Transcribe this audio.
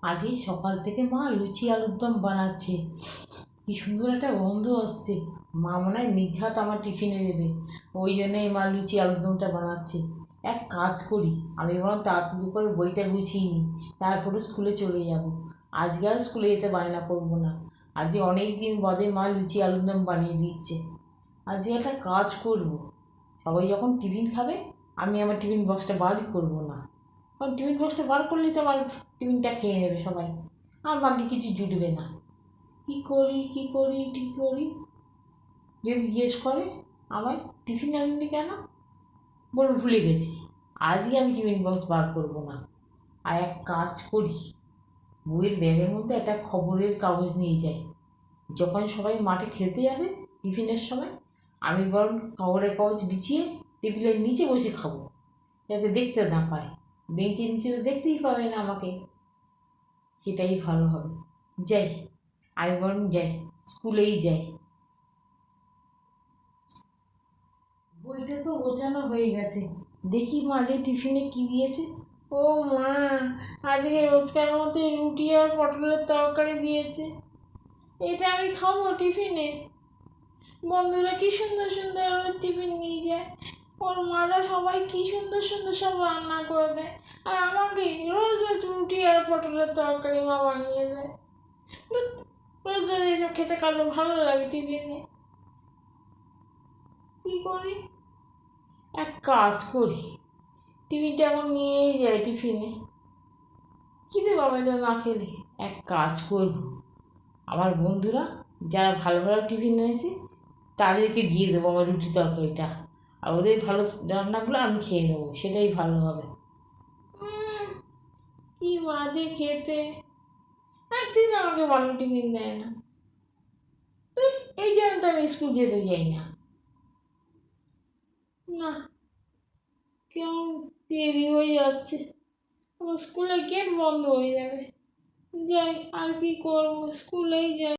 আজই সকাল থেকে মা লুচি আলুর দম বানাচ্ছে, কি সুন্দর একটা গন্ধ আসছে। মা মনে হয় নিঘাত আমার টিফিনে দেবে, ওই জন্যই মা লুচি আলুর দমটা বানাচ্ছে। এক কাজ করি, আমি বরং তাড়াতাড়ি করে বইটা গুছিয়ে নিই, তারপরে স্কুলে চলে যাব। আজকে আর স্কুলে যেতে বায়না করবো না। আজকে অনেক দিন বাদে মা লুচি আলুর দম বানিয়ে দিচ্ছে। আজকে একটা কাজ করব, সবাই যখন টিফিন খাবে আমি আমার টিফিন বক্সটা বারই করবো না, কারণ টিফিন বক্সটা বার করলেই তো আমার টিফিনটা খেয়ে নেবে সবাই, আর বাকি কিছু জুটবে না। কী করি কী করি কী করি, যদি জিজ্ঞেস করে আমার টিফিন আনবি কেন, বলবো ভুলে গেছি। আজই আমি টিফিন বক্স বার করবো না। আর এক কাজ করি, বইয়ের ব্যাগের মধ্যে একটা খবরের কাগজ নিয়ে যাই। যখন সবাই মাঠে খেলতে যাবে টিফিনের সময়, আমি বরং খবরের কাগজ বিছিয়ে টেবিলের নিচে বসে খাবো, যাতে দেখতে না পায়। বেঞ্চের নিচে তো দেখতেই পাবে না আমাকে, সেটাই ভালো হবে। যাই, আমি বরং যাই, স্কুলেই যাই। বইটা তো গোছানো হয়ে গেছে, দেখি মাঝে টিফিনে কি দিয়েছে। ও মা, আজকে রোজকার মতো রুটি আর পটলের তরকারি দিয়েছে। এটা আমি খাবো টিফিনে? বন্ধুরা কি সুন্দর সুন্দর ওর টিফিন নিয়ে যায়, ওর মারা সবাই কি সুন্দর সুন্দর সব রান্না করে দেয়, আর আমাকে রোজ রোজ রুটি আর পটলের তরকারি মা বানিয়ে দেয়। ধুৎ, রোজ রোজ এসব খেতে কারো ভালো লাগে টিফিনে? কী করি, এক কাজ করি, টিফিনটা এখন নিয়েই যাই টিফিনে, খিদে পাবে তো না খেলে। এক কাজ করব, আমার বন্ধুরা যারা ভালো ভালো টিফিন এনেছে তাদেরকে দিয়ে দেবো আমার রুটি তরকারিটা, আর ওদের ভালো রান্নাগুলো আমি খেয়ে নেবো, সেটাই ভালো হবে। কি বাজে খেতে, একদিন আমাকে ভালো টিফিন দেয় না। এই জন্য তো আমি স্কুল যেতে যাই না। না, কেমন দেরি হয়ে যাচ্ছে, আমার স্কুলের গেট বন্ধ হয়ে যাবে। যাই, আর কি করবো, স্কুলেই যাই।